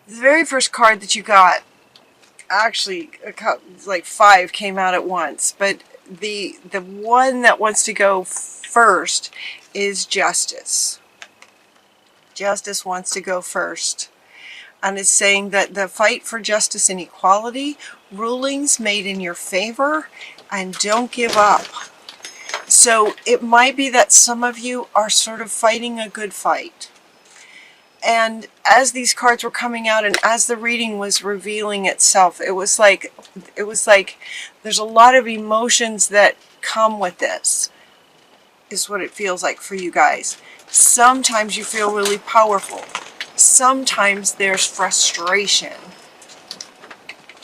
The very first card that you got, actually, like 5 came out at once, but the one that wants to go first is Justice. Justice wants to go first. And it's saying that the fight for justice and equality, rulings made in your favor, and don't give up. So it might be that some of you are sort of fighting a good fight. And as these cards were coming out and as the reading was revealing itself, it was like there's a lot of emotions that come with this, is what it feels like for you guys. Sometimes you feel really powerful. Sometimes there's frustration.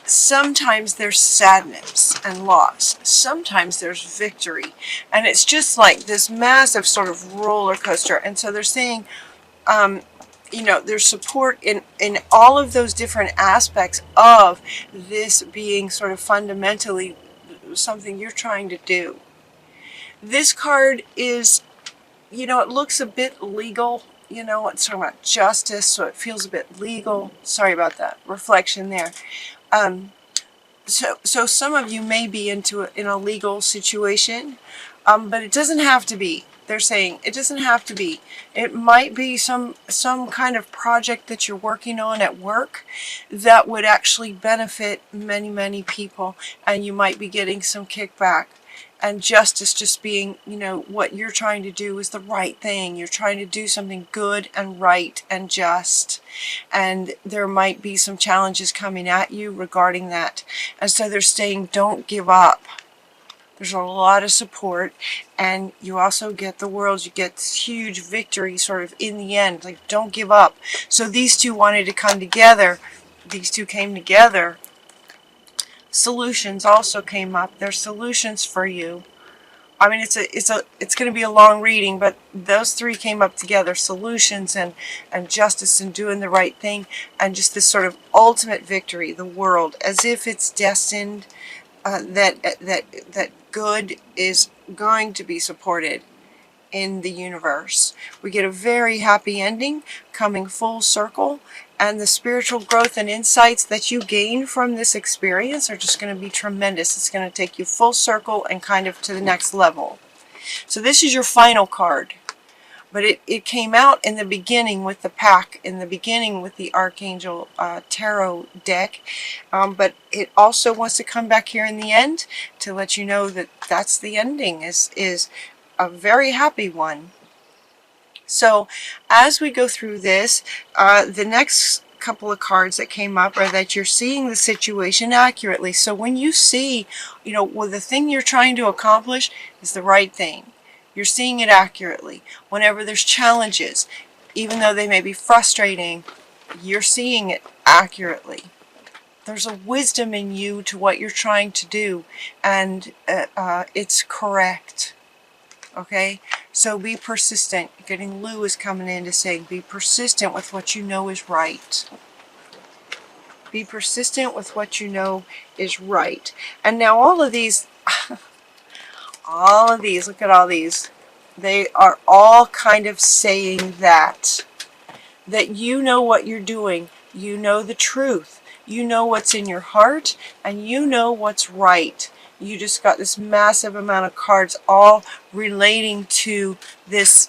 Sometimes there's sadness and loss. Sometimes there's victory. And it's just like this massive sort of roller coaster. And so they're saying, you know, there's support in all of those different aspects of this being sort of fundamentally something you're trying to do. This card is, you know, it looks a bit legal. You know, it's talking about justice, so it feels a bit legal. Sorry about that reflection there. So some of you may be in a legal situation, but it doesn't have to be. They're saying it doesn't have to be. It might be some kind of project that you're working on at work that would actually benefit many people, and you might be getting some kickback. And justice just being, you know, what you're trying to do is the right thing. You're trying to do something good and right and just. And there might be some challenges coming at you regarding that. And so they're saying, don't give up. There's a lot of support. And you also get the world. You get this huge victory sort of in the end. Like, don't give up. So these two wanted to come together. These two came together. Solutions also came up. There's solutions for you. I mean, it's going to be a long reading, but those three came up together: solutions and justice and doing the right thing, and just this sort of ultimate victory. The world, as if it's destined that good is going to be supported in the universe. We get a very happy ending coming full circle, and the spiritual growth and insights that you gain from this experience are just going to be tremendous. It's going to take you full circle and kind of to the next level. So this is your final card, but it came out in the beginning with the pack, in the beginning with the Archangel Tarot deck, but it also wants to come back here in the end to let you know that that's the ending, is a very happy one. So as we go through this, the next couple of cards that came up are that you're seeing the situation accurately. So when you see, you know, well, the thing you're trying to accomplish is the right thing, you're seeing it accurately. Whenever there's challenges, even though they may be frustrating, you're seeing it accurately. There's a wisdom in you to what you're trying to do, and it's correct. Okay, so be persistent. Getting Lou is coming in to say, be persistent with what you know is right. Be persistent with what you know is right. And now all of these, look at all these. They are all kind of saying that you know what you're doing. You know the truth. You know what's in your heart, and you know what's right. You just got this massive amount of cards all relating to this.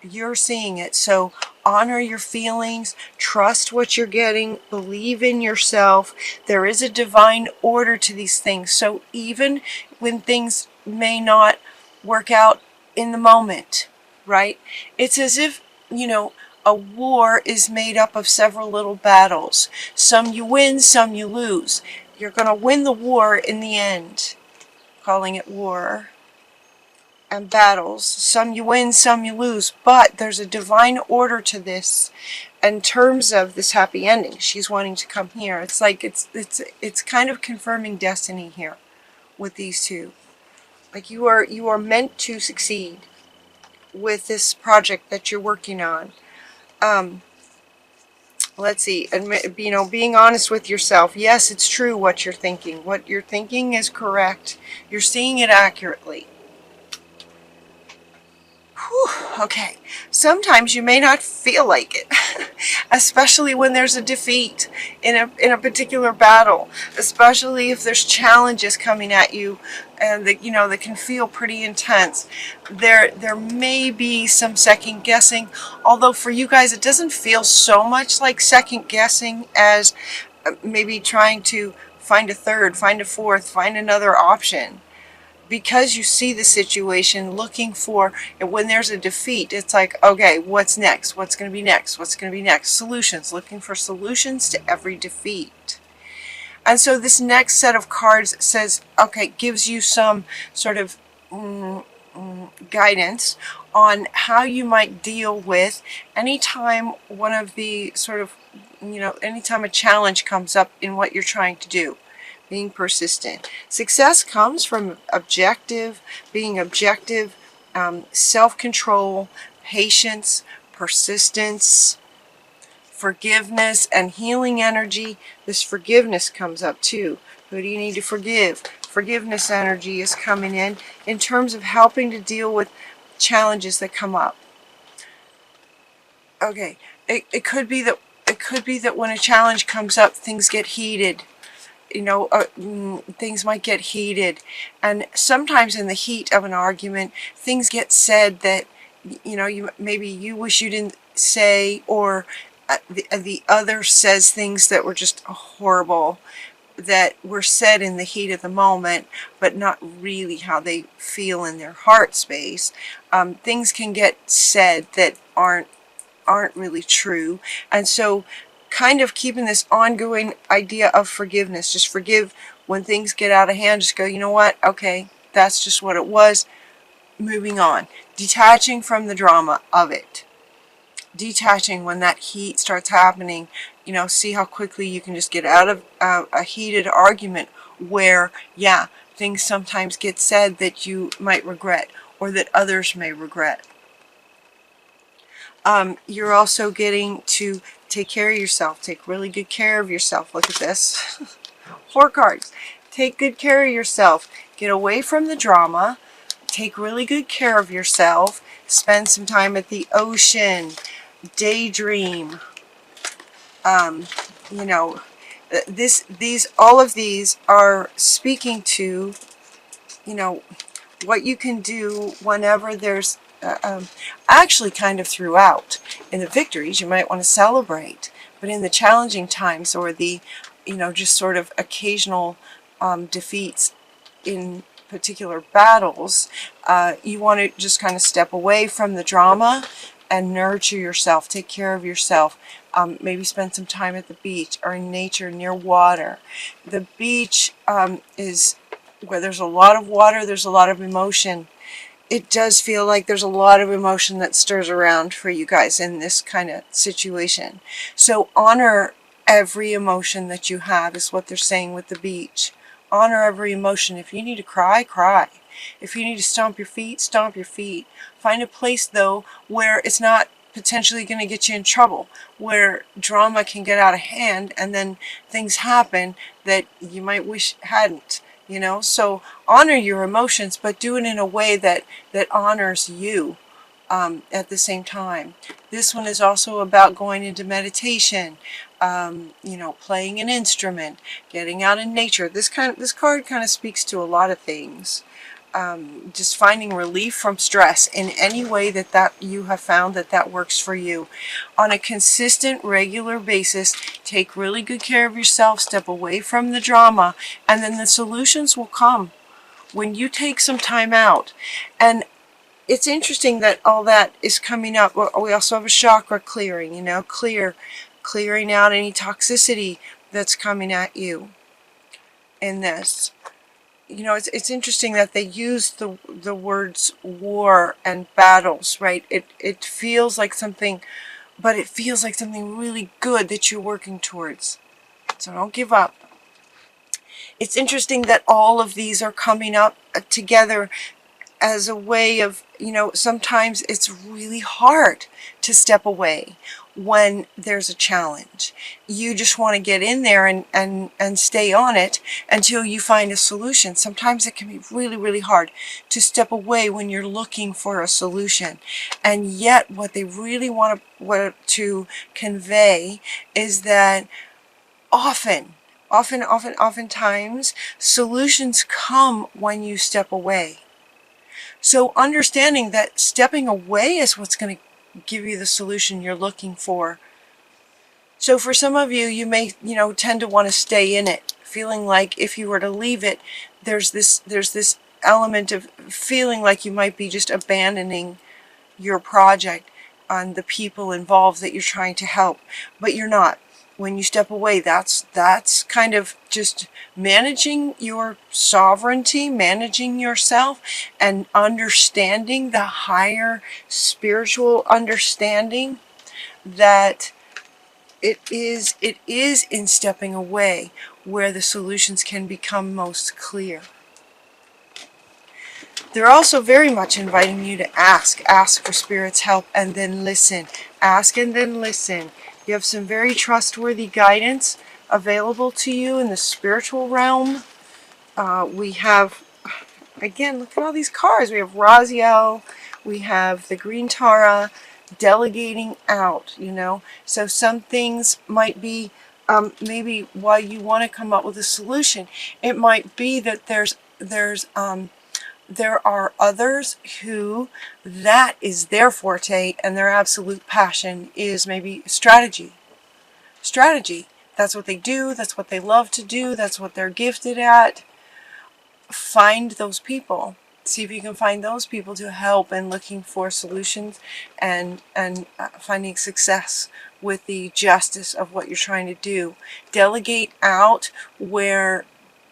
You're seeing it. So honor your feelings, trust what you're getting, believe in yourself. There is a divine order to these things. So even when things may not work out in the moment, right? It's as if, you know, a war is made up of several little battles. Some you win, some you lose. You're going to win the war in the end, calling it war and battles. Some you win, some you lose, but there's a divine order to this in terms of this happy ending. She's wanting to come here. It's like it's kind of confirming destiny here with these two. Like you are meant to succeed with this project that you're working on. Let's see, you know, being honest with yourself. Yes, it's true what you're thinking. What you're thinking is correct. You're seeing it accurately. Whew, okay, sometimes you may not feel like it, especially when there's a defeat in a particular battle, especially if there's challenges coming at you and that, you know, that can feel pretty intense. There may be some second guessing, although for you guys it doesn't feel so much like second guessing as maybe trying to find a third, find a fourth, find another option. Because you see the situation looking for, and when there's a defeat, it's like, okay, what's next? What's going to be next? What's going to be next? Solutions, looking for solutions to every defeat. And so this next set of cards says, okay, gives you some sort of guidance on how you might deal with anytime one of the sort of, you know, anytime a challenge comes up in what you're trying to do. Being persistent. Success comes from being objective, self-control, patience, persistence, forgiveness, and healing energy. This forgiveness comes up too. Who do you need to forgive? Forgiveness energy is coming in terms of helping to deal with challenges that come up. Okay, it could be that when a challenge comes up, things get heated. You know, things might get heated, and sometimes in the heat of an argument, things get said that, you know, maybe you wish you didn't say, or the other says things that were just horrible, that were said in the heat of the moment, but not really how they feel in their heart space. Things can get said that aren't really true, and so kind of keeping this ongoing idea of forgiveness. Just forgive when things get out of hand. Just go, you know what? Okay, that's just what it was. Moving on. Detaching from the drama of it. Detaching when that heat starts happening. You know, see how quickly you can just get out of a heated argument where, yeah, things sometimes get said that you might regret or that others may regret. You're also getting to take care of yourself. Take really good care of yourself. Look at this. 4 cards. Take good care of yourself. Get away from the drama. Take really good care of yourself. Spend some time at the ocean. Daydream. You know, all of these are speaking to, you know, what you can do whenever there's actually kind of throughout. In the victories, you might want to celebrate, but in the challenging times, or the, you know, just sort of occasional defeats in particular battles, you want to just kind of step away from the drama and nurture yourself, take care of yourself. Maybe spend some time at the beach or in nature near water. The beach is where there's a lot of water, there's a lot of emotion. It does feel like there's a lot of emotion that stirs around for you guys in this kind of situation. So honor every emotion that you have is what they're saying with the beach. Honor every emotion. If you need to cry, cry. If you need to stomp your feet, stomp your feet. Find a place, though, where it's not potentially going to get you in trouble, where drama can get out of hand and then things happen that you might wish hadn't. You know, so honor your emotions, but do it in a way that honors you at the same time. This one is also about going into meditation, you know, playing an instrument, getting out in nature. This card kind of speaks to a lot of things. Just finding relief from stress in any way that you have found that works for you. On a consistent, regular basis, take really good care of yourself, step away from the drama, and then the solutions will come when you take some time out. And it's interesting that all that is coming up. We also have a chakra clearing, you know, clearing out any toxicity that's coming at you in this. You know, it's interesting that they use the words war and battles, right? It feels like something, but it feels like something really good that you're working towards. So don't give up. It's interesting that all of these are coming up together as a way of, sometimes it's really hard to step away when there's a challenge. You just want to get in there and stay on it until you find a solution. Sometimes it can be really, really hard to step away when you're looking for a solution. And yet what they really want to convey is that oftentimes solutions come when you step away. So understanding that stepping away is what's going to give you the solution you're looking for. So for some of you, you may, tend to want to stay in it, feeling like if you were to leave it, there's this element of feeling like you might be just abandoning your project on the people involved that you're trying to help, but you're not. When you step away, that's kind of just managing your sovereignty, managing yourself, and understanding the higher spiritual understanding that it is in stepping away where the solutions can become most clear. They're also very much inviting you to ask for Spirit's help, and then listen. Ask and then listen. You have some very trustworthy guidance available to you in the spiritual realm. We have, again, look at all these cards. We have Raziel, we have the Green Tara, delegating out, So some things might be, maybe while you want to come up with a solution, it might be that there are others who that is their forte and their absolute passion is maybe strategy. That's what they do. That's what they love to do. That's what they're gifted at. Find those people. See if you can find those people to help in looking for solutions and finding success with the justice of what you're trying to do. Delegate out where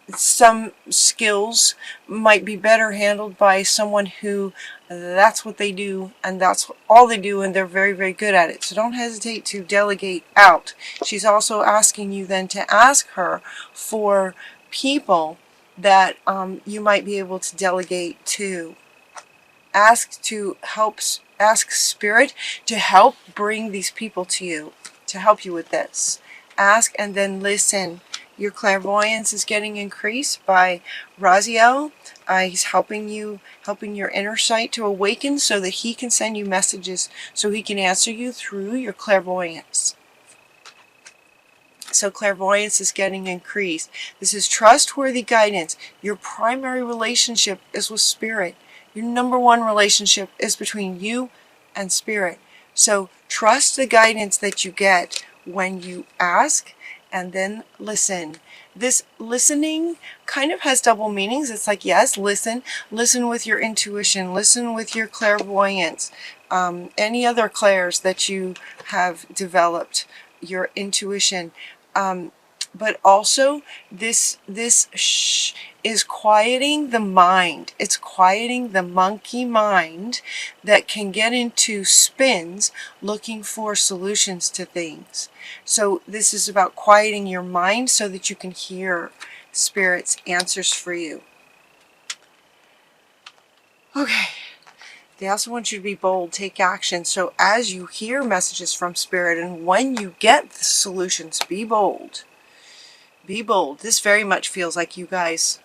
some skills might be better handled by someone who that's what they do and that's all they do and they're very, very good at it. So don't hesitate to delegate out. She's also asking you then to ask her for people that you might be able to delegate to. Ask Spirit to help bring these people to you, to help you with this. Ask and then listen. Your clairvoyance is getting increased by Raziel. He's helping your inner sight to awaken so that he can send you messages, so he can answer you through your clairvoyance. So clairvoyance is getting increased. This is trustworthy guidance. Your primary relationship is with Spirit. Your number one relationship is between you and Spirit. So trust the guidance that you get when you ask and then listen. This listening kind of has double meanings. It's like, yes, listen with your intuition, listen with your clairvoyance, any other clairs that you have developed, your intuition. But also this is quieting the mind. It's quieting the monkey mind that can get into spins looking for solutions to things. So this is about quieting your mind so that you can hear Spirit's answers for you. Okay. They also want you to be bold, take action. So as you hear messages from Spirit and when you get the solutions, be bold. Be bold. This very much feels like you guys.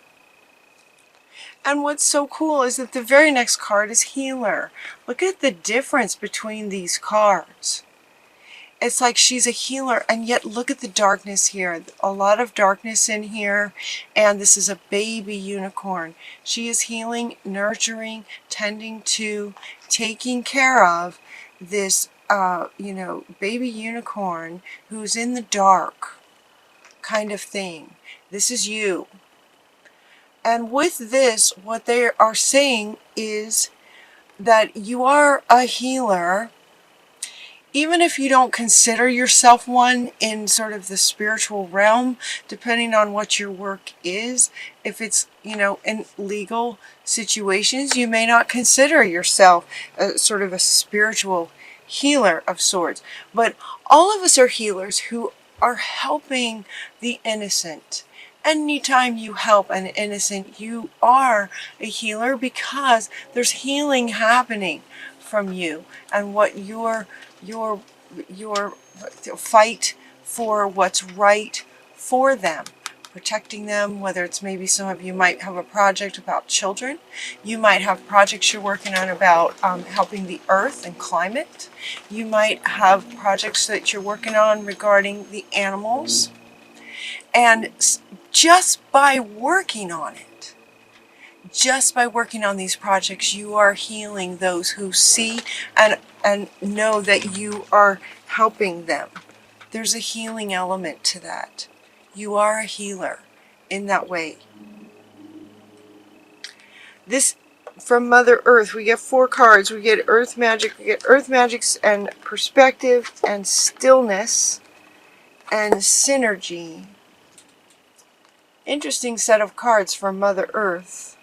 And what's so cool is that the very next card is Healer. Look at the difference between these cards. It's like she's a healer, and yet look at the darkness here. A lot of darkness in here, and this is a baby unicorn. She is healing, nurturing, tending to, taking care of this, baby unicorn who's in the dark kind of thing. This is you. And with this, what they are saying is that you are a healer, even if you don't consider yourself one in sort of the spiritual realm, depending on what your work is. If it's, in legal situations, you may not consider yourself sort of a spiritual healer of sorts. But all of us are healers who are helping the innocent. Anytime you help an innocent, you are a healer, because there's healing happening from you and what your fight for what's right for them, protecting them. Whether it's, maybe some of you might have a project about children, you might have projects you're working on about helping the earth and climate, you might have projects that you're working on regarding the animals. And just by working on it, just by working on these projects, you are healing those who see and know that you are helping them. There's a healing element to that. You are a healer in that way. This, from Mother Earth, we get 4 cards. We get Earth Magic, we get Earth Magics and Perspective and Stillness and Synergy. Interesting set of cards from Mother Earth.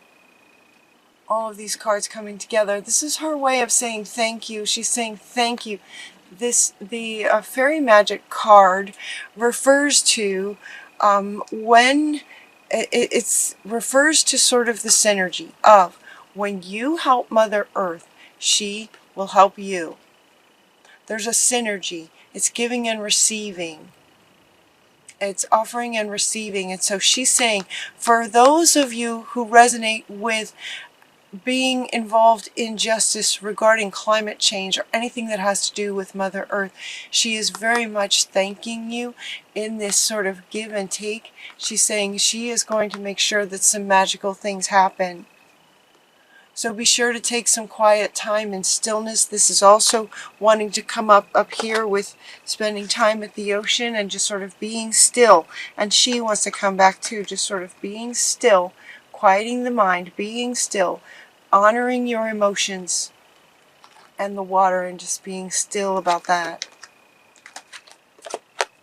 All of these cards coming together. This is her way of saying thank you. She's saying thank you. The Fairy Magic card refers to when it refers to sort of the synergy of when you help Mother Earth, she will help you. There's a synergy. It's giving and receiving. It's offering and receiving. And so she's saying, for those of you who resonate with being involved in justice regarding climate change or anything that has to do with Mother Earth, she is very much thanking you in this sort of give and take. She's saying she is going to make sure that some magical things happen. So be sure to take some quiet time and stillness. This is also wanting to come up here with spending time at the ocean and just sort of being still. And she wants to come back too, just sort of being still, quieting the mind, being still, honoring your emotions and the water, and just being still about that.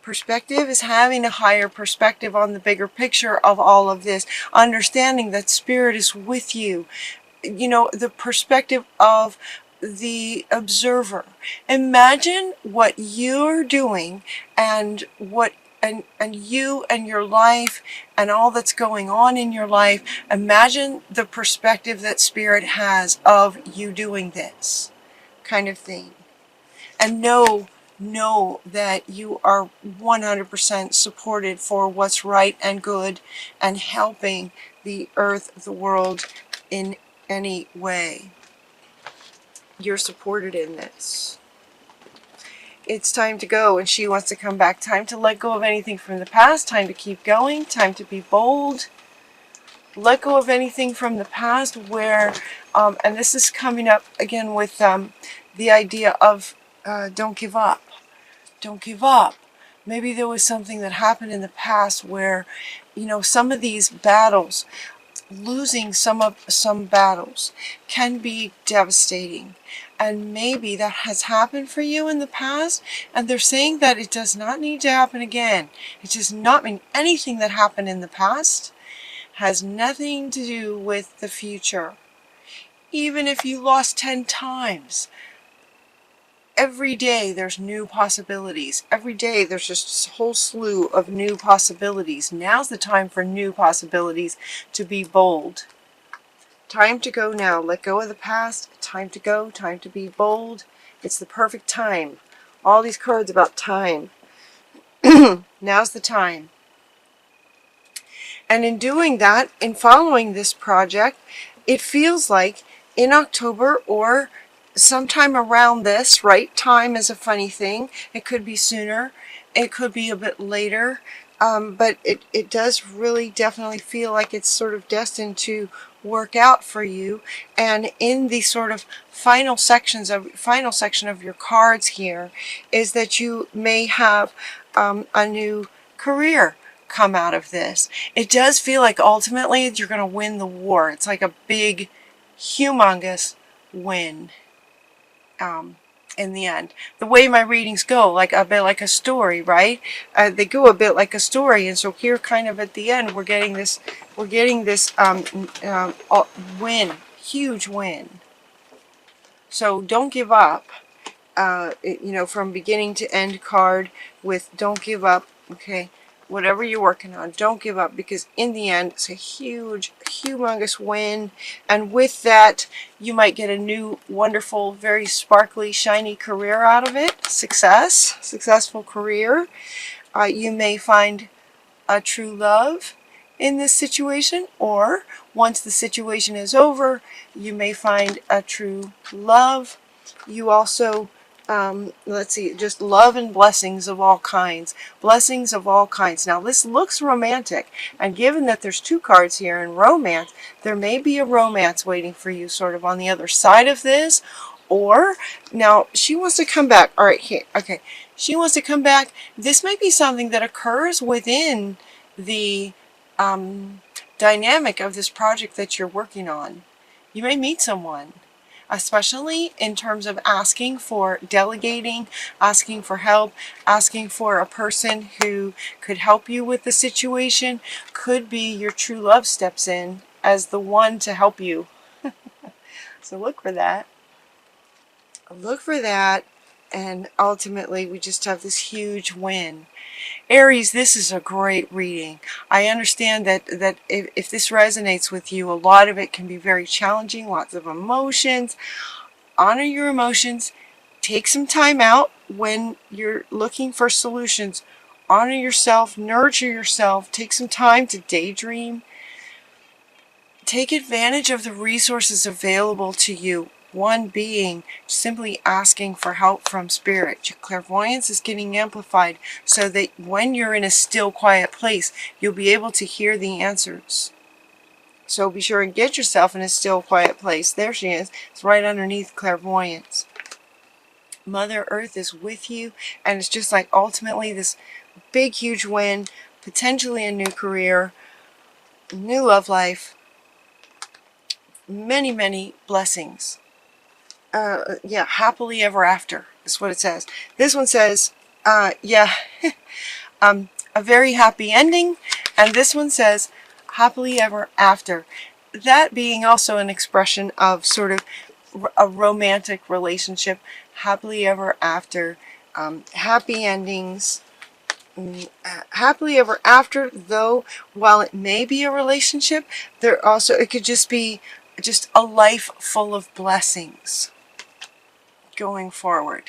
Perspective is having a higher perspective on the bigger picture of all of this, understanding that Spirit is with you. You know, the perspective of the observer. Imagine what you're doing and what and you and your life and all that's going on in your life. Imagine the perspective that Spirit has of you doing this kind of thing. And know that you are 100% supported for what's right and good and helping the earth, the world in any way. You're supported in this. It's time to go, and she wants to come back. Time to let go of anything from the past. Time to keep going. Time to be bold. Let go of anything from the past where, and this is coming up again with the idea of don't give up. Don't give up. Maybe there was something that happened in the past where, you know, some of these battles, losing some battles can be devastating. And maybe that has happened for you in the past, and they're saying that it does not need to happen again. It does not mean anything that happened in the past has nothing to do with the future. Even if you lost 10 times, every day there's new possibilities. Every day there's just a whole slew of new possibilities. Now's the time for new possibilities, to be bold. Time to go now. Let go of the past. Time to go. Time to be bold. It's the perfect time. All these cards about time. Now's the time. And in doing that, in following this project, it feels like in October or sometime around this, right? Time is a funny thing. It could be sooner. It could be a bit later. But it does really definitely feel like it's sort of destined to work out for you. And in the sort of final section of your cards here is that you may have a new career come out of this. It does feel like ultimately you're going to win the war. It's like a big, humongous win. In the end, the way my readings go, like a bit like a story, right? They go a bit like a story, and so here, kind of at the end, we're getting this win, huge win. So don't give up. You know, from beginning to end card with don't give up. Okay, whatever you're working on, don't give up, because in the end, it's a huge, humongous win. And with that, you might get a new, wonderful, very sparkly, shiny career out of it. Successful career. You may find a true love in this situation, or once the situation is over, you may find a true love. You also, let's see, just love and blessings of all kinds. Blessings of all kinds. Now, this looks romantic, and given that there's 2 cards here in romance, there may be a romance waiting for you sort of on the other side of this. Or, now, she wants to come back. All right, here, okay. She wants to come back. This might be something that occurs within the dynamic of this project that you're working on. You may meet someone, especially in terms of asking for delegating, asking for help, asking for a person who could help you with the situation. Could be your true love steps in as the one to help you. So look for that. Look for that. And ultimately, we just have this huge win. Aries, this is a great reading. I understand that if this resonates with you, a lot of it can be very challenging, lots of emotions. Honor your emotions. Take some time out when you're looking for solutions. Honor yourself, nurture yourself, take some time to daydream. Take advantage of the resources available to you. One being simply asking for help from spirit. Your clairvoyance is getting amplified so that when you're in a still, quiet place, you'll be able to hear the answers. So be sure and get yourself in a still, quiet place. There she is. It's right underneath clairvoyance. Mother Earth is with you, and it's just like ultimately this big, huge win, potentially a new career, new love life, many, many blessings. Yeah, happily ever after is what it says. This one says, yeah, a very happy ending, and this one says happily ever after. That being also an expression of sort of a romantic relationship, happily ever after, happy endings. Happily ever after, though, while it may be a relationship, there also, it could just be just a life full of blessings going forward.